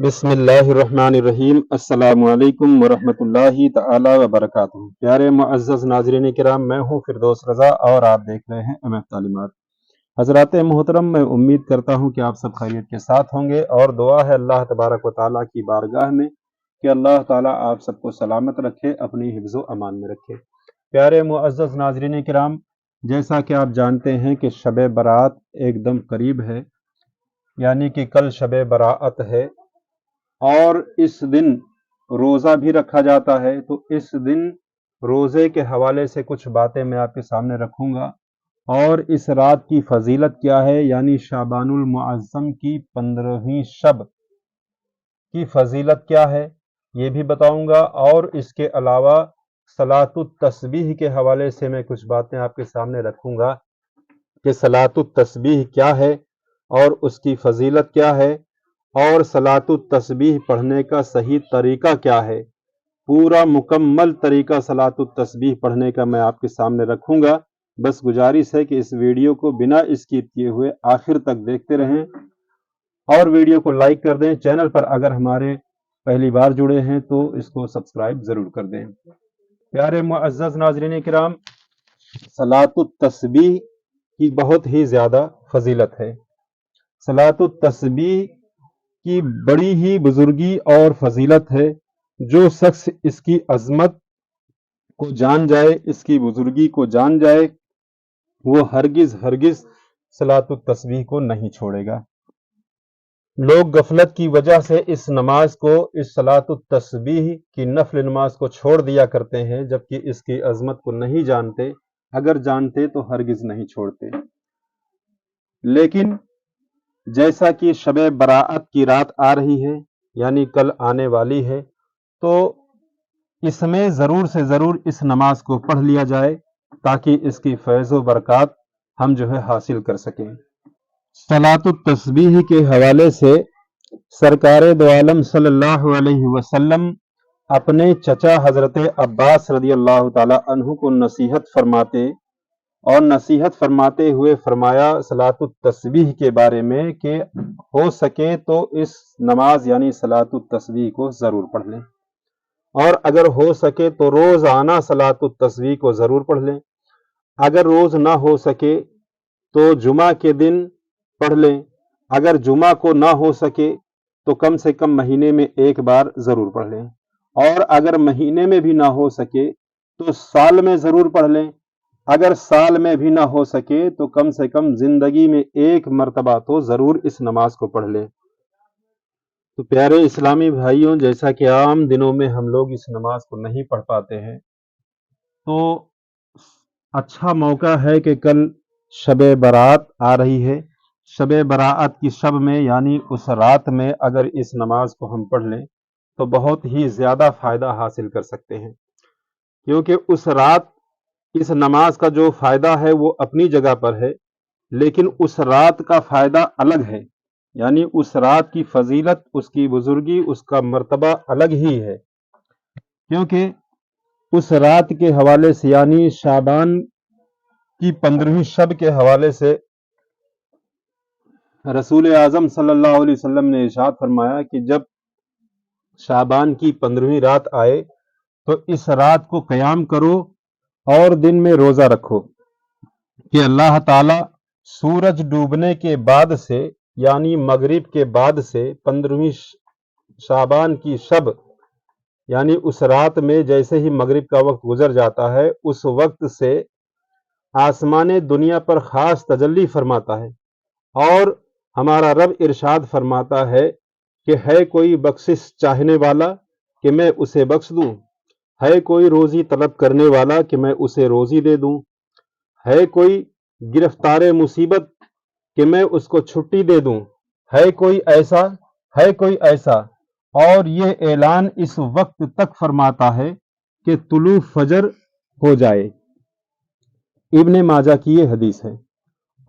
بسم اللہ الرحمن الرحیم۔ السلام علیکم ورحمۃ اللہ تعالی وبرکاتہ۔ پیارے معزز ناظرین کرام، میں ہوں فردوس رضا اور آپ دیکھ رہے ہیں MF تعلیمات۔ حضرات محترم، میں امید کرتا ہوں کہ آپ سب خیریت کے ساتھ ہوں گے، اور دعا ہے اللہ تبارک و تعالیٰ کی بارگاہ میں کہ اللہ تعالیٰ آپ سب کو سلامت رکھے، اپنی حفظ و امان میں رکھے۔ پیارے معزز ناظرین کرام، جیسا کہ آپ جانتے ہیں کہ شب برات ایک دم قریب ہے، یعنی کہ کل شب براءت ہے، اور اس دن روزہ بھی رکھا جاتا ہے۔ تو اس دن روزے کے حوالے سے کچھ باتیں میں آپ کے سامنے رکھوں گا، اور اس رات کی فضیلت کیا ہے، یعنی شعبان المعظم کی 15ویں شب کی فضیلت کیا ہے یہ بھی بتاؤں گا، اور اس کے علاوہ صلاۃ التسبیح کے حوالے سے میں کچھ باتیں آپ کے سامنے رکھوں گا کہ صلاۃ التسبیح کیا ہے اور اس کی فضیلت کیا ہے، اور صلاۃ التسبیح پڑھنے کا صحیح طریقہ کیا ہے۔ پورا مکمل طریقہ صلاۃ التسبیح پڑھنے کا میں آپ کے سامنے رکھوں گا۔ بس گزارش ہے کہ اس ویڈیو کو بنا اسکپ کیے ہوئے آخر تک دیکھتے رہیں، اور ویڈیو کو لائک کر دیں۔ چینل پر اگر ہمارے پہلی بار جڑے ہیں تو اس کو سبسکرائب ضرور کر دیں۔ پیارے معزز ناظرین کرام، صلاۃ التسبیح کی بہت ہی زیادہ فضیلت ہے۔ صلاۃ التسبیح کی بڑی ہی بزرگی اور فضیلت ہے۔ جو شخص اس کی عظمت کو جان جائے، اس کی بزرگی کو جان جائے، وہ ہرگز صلاۃ التسبیح کو نہیں چھوڑے گا۔ لوگ غفلت کی وجہ سے اس نماز کو، اس صلاۃ التسبیح کی نفل نماز کو چھوڑ دیا کرتے ہیں، جبکہ اس کی عظمت کو نہیں جانتے۔ اگر جانتے تو ہرگز نہیں چھوڑتے۔ لیکن جیسا کہ شب براءت کی رات آ رہی ہے، یعنی کل آنے والی ہے، تو اس میں ضرور سے ضرور اس نماز کو پڑھ لیا جائے، تاکہ اس کی فیض و برکات ہم حاصل کر سکیں۔ صلاۃ التسبیح کے حوالے سے سرکار دو عالم صلی اللہ علیہ وسلم اپنے چچا حضرت عباس رضی اللہ تعالی عنہ کو نصیحت فرماتے ہوئے فرمایا صلاۃ التسبیح کے بارے میں کہ ہو سکے تو اس نماز یعنی صلاۃ التسبیح کو ضرور پڑھ لیں، اور اگر ہو سکے تو روزانہ صلاۃ التسبیح کو ضرور پڑھ لیں۔ اگر روز نہ ہو سکے تو جمعہ کے دن پڑھ لیں۔ اگر جمعہ کو نہ ہو سکے تو کم سے کم مہینے میں ایک بار ضرور پڑھ لیں، اور اگر مہینے میں بھی نہ ہو سکے تو سال میں ضرور پڑھ لیں۔ اگر سال میں بھی نہ ہو سکے تو کم سے کم زندگی میں ایک مرتبہ تو ضرور اس نماز کو پڑھ لیں۔ تو پیارے اسلامی بھائیوں، جیسا کہ عام دنوں میں ہم لوگ اس نماز کو نہیں پڑھ پاتے ہیں، تو اچھا موقع ہے کہ کل شب برات آ رہی ہے۔ شب براءت کی شب میں، یعنی اس رات میں اگر اس نماز کو ہم پڑھ لیں تو بہت ہی زیادہ فائدہ حاصل کر سکتے ہیں، کیونکہ اس رات اس نماز کا جو فائدہ ہے وہ اپنی جگہ پر ہے، لیکن اس رات کا فائدہ الگ ہے، یعنی اس رات کی فضیلت، اس کی بزرگی، اس کا مرتبہ الگ ہی ہے، کیونکہ اس رات کے حوالے سے، یعنی شعبان کی 15ویں شب کے حوالے سے رسول اعظم صلی اللہ علیہ وسلم نے ارشاد فرمایا کہ جب شعبان کی 15ویں رات آئے تو اس رات کو قیام کرو اور دن میں روزہ رکھو، کہ اللہ تعالی سورج ڈوبنے کے بعد سے، یعنی مغرب کے بعد سے 15ویں شعبان کی شب، یعنی اس رات میں جیسے ہی مغرب کا وقت گزر جاتا ہے، اس وقت سے آسمان دنیا پر خاص تجلی فرماتا ہے، اور ہمارا رب ارشاد فرماتا ہے کہ ہے کوئی بخشش چاہنے والا کہ میں اسے بخش دوں، ہے کوئی روزی طلب کرنے والا کہ میں اسے روزی دے دوں، ہے کوئی گرفتار مصیبت کہ میں اس کو چھٹی دے دوں، ہے کوئی ایسا، اور یہ اعلان اس وقت تک فرماتا ہے کہ طلوع فجر ہو جائے۔ ابن ماجہ کی یہ حدیث ہے۔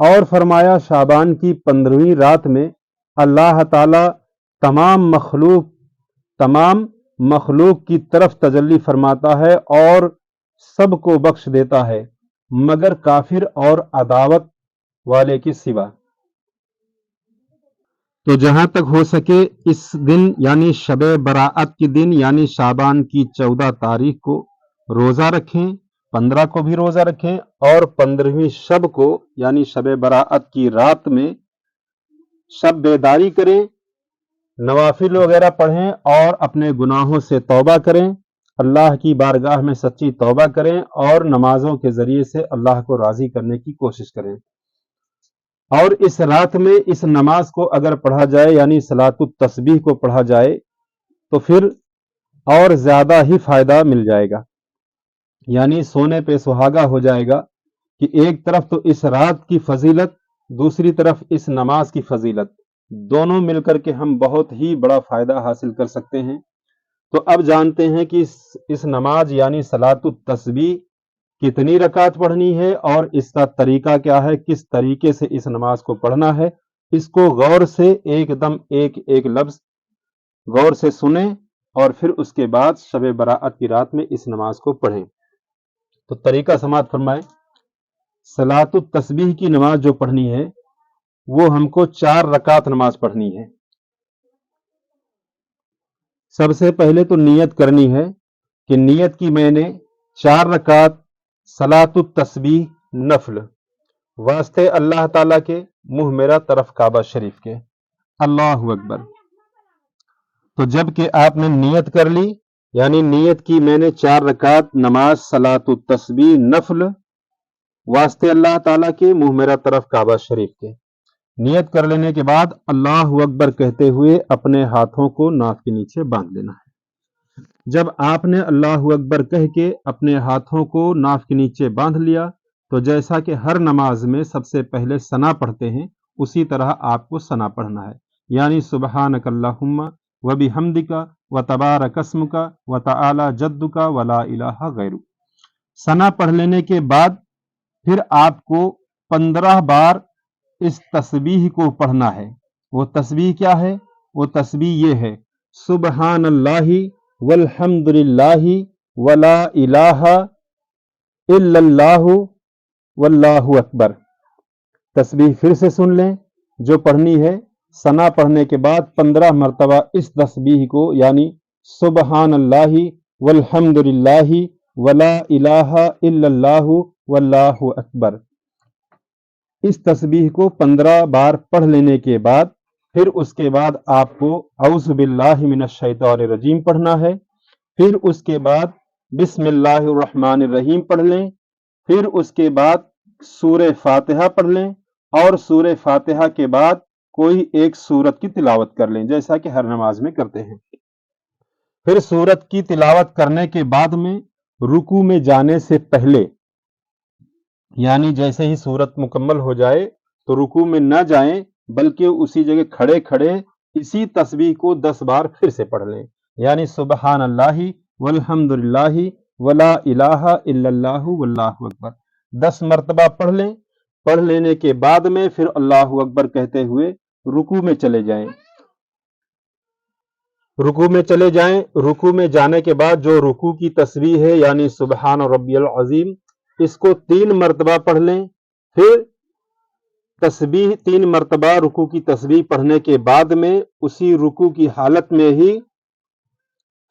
اور فرمایا شعبان کی 15ویں رات میں اللہ تعالی تمام مخلوق کی طرف تجلی فرماتا ہے اور سب کو بخش دیتا ہے، مگر کافر اور عداوت والے کی سوا۔ तो जहां तक हो सके इस दिन यानी शब बराअत के दिन यानी शाबान की 14 तारीख को रोजा रखें, 15 को भी रोजा रखें और 15वीं शब को यानी शब बराअत की रात में शब बेदारी करें, नवाफिल वगैरह पढ़ें और अपने गुनाहों से तौबा करें, अल्लाह की बारगाह में सच्ची तौबा करें और नमाजों के जरिए से अल्लाह को राजी करने की कोशिश करें। और इस रात में इस नमाज को अगर पढ़ा जाए यानी सलातुत तस्बीह को पढ़ा जाए तो फिर और ज्यादा ही फायदा मिल जाएगा, यानी सोने पे सुहागा हो जाएगा कि एक तरफ तो इस रात की फजीलत, दूसरी तरफ इस नमाज की फजीलत, दोनों मिलकर के हम बहुत ही बड़ा फायदा हासिल कर सकते हैं। तो अब जानते हैं कि इस नमाज यानी सलातुत तस्बीह कितनी रकात पढ़नी है और इसका तरीका क्या है, किस तरीके से इस नमाज को पढ़ना है। इसको गौर से एकदम एक एक लफ्ज गौर से सुने और फिर उसके बाद शब बराअत की रात में इस नमाज को पढ़ें। तो तरीका समाअत फरमाएं। सलातुत तस्बीह की नमाज जो पढ़नी है वो हमको 4 रकात नमाज पढ़नी है। सबसे पहले तो नियत करनी है कि नियत की मैंने 4 रकात सलातुत तस्बीह नफल वास्ते अल्लाह ताला के, मुंह मेरा तरफ काबा शरीफ के, अल्लाहु अकबर। तो जब कि आपने नियत कर ली यानी नियत की मैंने 4 रकात नमाज सलातुत तस्बीह नफल वास्ते अल्लाह ताला के, मुंह मेरा तरफ काबा शरीफ के, नियत कर लेने के बाद अल्लाहु अकबर कहते हुए अपने हाथों को नाक के नीचे बांध लेना है। जब आपने अल्लाहु अकबर कह के अपने हाथों को नाक के नीचे बांध लिया तो जैसा कि हर नमाज में सबसे पहले सना पढ़ते हैं उसी तरह आपको सना पढ़ना है, यानी सुबहानक अल्लाहुम्मा व बिहम्दिका व तबारक अस्मुका व तआला जद्दुका व ला इलाहा गैरुक। सना पढ़ लेने के बाद फिर आपको 15 बार इस तस्बीह को पढ़ना है। वो तस्बीह क्या है? वो तस्बीह ये है, सुबहानल्लाहि वल्हम्दुलिल्लाहि वला इलाहा इल्लल्लाहु वल्लाहु अकबर। तस्बीह फिर से सुन लें जो पढ़नी है। सना पढ़ने के बाद 15 मरतबा इस तस्बीह को यानी सुबहानल्लाहि वल्हम्दुलिल्लाहि वला इलाहा इल्लल्लाहु वल्लाहु अकबर, इस तस्बीह को 15 बार पढ़ लेने के बाद फिर उसके बाद आपको औज़ु बिल्लाहि मिनश शैतानिर रजीम पढ़ना है। फिर उसके बाद बिस्मिल्लाहिर रहमानिर रहीम पढ़ लें। फिर उसके बाद सूरह फातिहा पढ़ लें और सूरह फातिहा के बाद कोई एक सूरत की तिलावत कर लें जैसा कि हर नमाज में करते हैं। फिर सूरत की तिलावत करने के बाद में रुकू में जाने से पहले यानी जैसे ही सूरत मुकम्मल हो जाए तो रुकू में न जाएं बल्कि उसी जगह खड़े खड़े इसी तस्बीह को 10 बार फिर से पढ़ लें, यानी सुबहानल्लाहि वल्हम्दुलिल्लाहि वला इलाहा इल्लल्लाहु वल्लाहु अकबर 10 मरतबा पढ़ लें। पढ़ लेने के बाद में फिर अल्लाहु अकबर कहते हुए रुकू में चले जाएं। रुकू में चले जाएं। रुकू में जाने के बाद जो रुकू की तस्बीह है यानी सुबहान रब्बियल अज़ीम, इसको 3 मरतबा पढ़ लें। फिर तस्बीह 3 मरतबा रुकू की तस्बीह पढ़ने के बाद में उसी रुकू की हालत में ही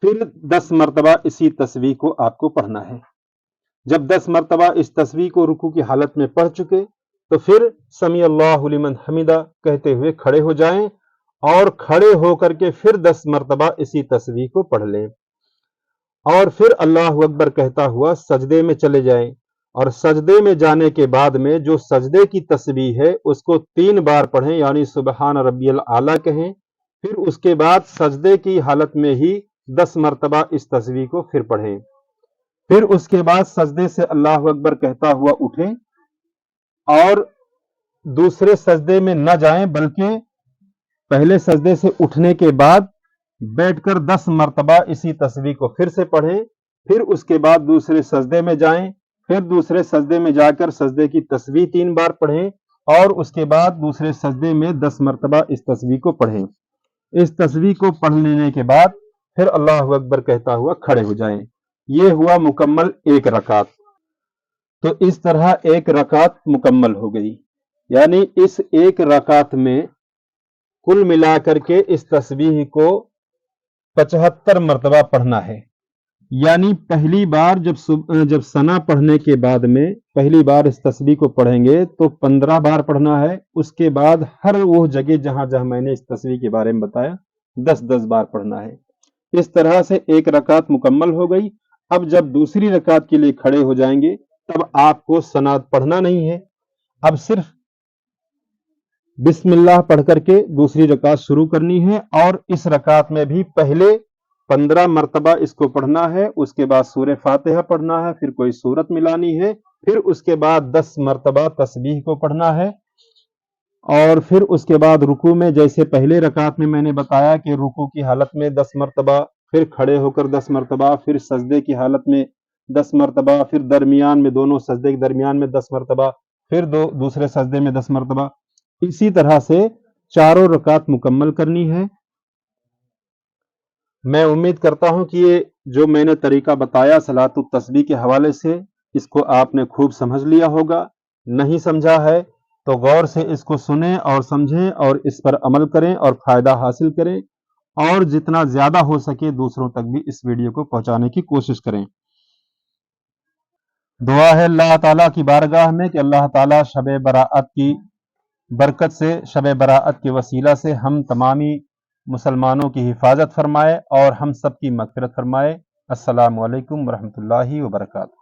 फिर 10 मरतबा इसी तस्बीह को आपको पढ़ना है। जब 10 मरतबा इस तस्बीह को रुकू की हालत में पढ़ चुके तो फिर समी अल्लाहु लिमन हमिदा कहते हुए खड़े हो जाएं और खड़े होकर के फिर 10 मरतबा इसी तस्बीह को पढ़ लें और फिर अल्लाहु अकबर कहता हुआ सजदे में चले जाएं और सजदे में जाने के बाद में जो सजदे की तस्बीह है उसको 3 बार पढ़ें यानी सुबहान रब्बियल आला कहें। फिर उसके बाद सजदे की हालत में ही 10 मरतबा इस तस्बीह को फिर पढ़ें। फिर उसके बाद सजदे से अल्लाहु अकबर कहता हुआ उठें और दूसरे सजदे में न जाएं बल्कि पहले सजदे से उठने के बाद बैठकर 10 मरतबा इसी तस्बीह को फिर से पढ़ें। फिर उसके बाद दूसरे सजदे में जाएं, फिर दूसरे सजदे में जाकर सजदे की तस्बीह 3 बार पढ़ें और उसके बाद दूसरे सजदे में 10 मरतबा इस तस्बीह को पढ़ें। इस तस्बीह को पढ़ लेने के बाद फिर अल्लाहु अकबर कहता हुआ खड़े हो जाएं। ये हुआ मुकम्मल 1 रकात। तो इस तरह 1 रकात मुकम्मल हो गई, यानी इस 1 रकात में कुल मिलाकर के इस तस्बीह को 75 मरतबा पढ़ना है। यानी पहली बार जब सना पढ़ने के बाद में पहली बार इस तस्बीह को पढ़ेंगे तो 15 बार पढ़ना है। उसके बाद हर वो जगह जहां जहां मैंने इस तस्बीह के बारे में बताया 10-10 बार पढ़ना है। इस तरह से एक रकात मुकम्मल हो गई। अब जब दूसरी रकात के लिए खड़े हो जाएंगे तब आपको सना पढ़ना नहीं है, अब सिर्फ बिस्मिल्लाह पढ़ करके दूसरी रकात शुरू करनी है। और इस रकात में भी पहले 15 मरतबा इसको पढ़ना है, उसके बाद सूरह फातिहा पढ़ना है, फिर कोई सूरत मिलानी है, फिर उसके बाद 10 मरतबा तस्बीह को पढ़ना है। और फिर उसके बाद रुकू में जैसे पहले रकात में मैंने बताया कि रुकू की हालत में 10 मरतबा, फिर खड़े होकर 10 मरतबा, फिर सजदे की हालत में 10 मरतबा, फिर दरमियान में दोनों सजदे के दरमियान में 10 मरतबा, फिर दूसरे सजदे में 10 मरतबा। इसी तरह से चारों रकात मुकम्मल करनी है। मैं उम्मीद करता हूं कि ये जो मैंने तरीका बताया सलातुत तस्बीह के हवाले से, इसको आपने खूब समझ लिया होगा। नहीं समझा है तो गौर से इसको सुनें और समझें और इस पर अमल करें और फायदा हासिल करें, और जितना ज्यादा हो सके दूसरों तक भी इस वीडियो को पहुंचाने की कोशिश करें। दुआ है अल्लाह ताला की बारगाह में कि अल्लाह ताला शब बराअत की बरकत से, शब बराअत के वसीला से हम तमामी मुसलमानों की हिफाजत फरमाए और हम सब की मग़फ़िरत फरमाए। अस्सलामु अलैकुम वरहमतुल्लाहि वबरकातुहू।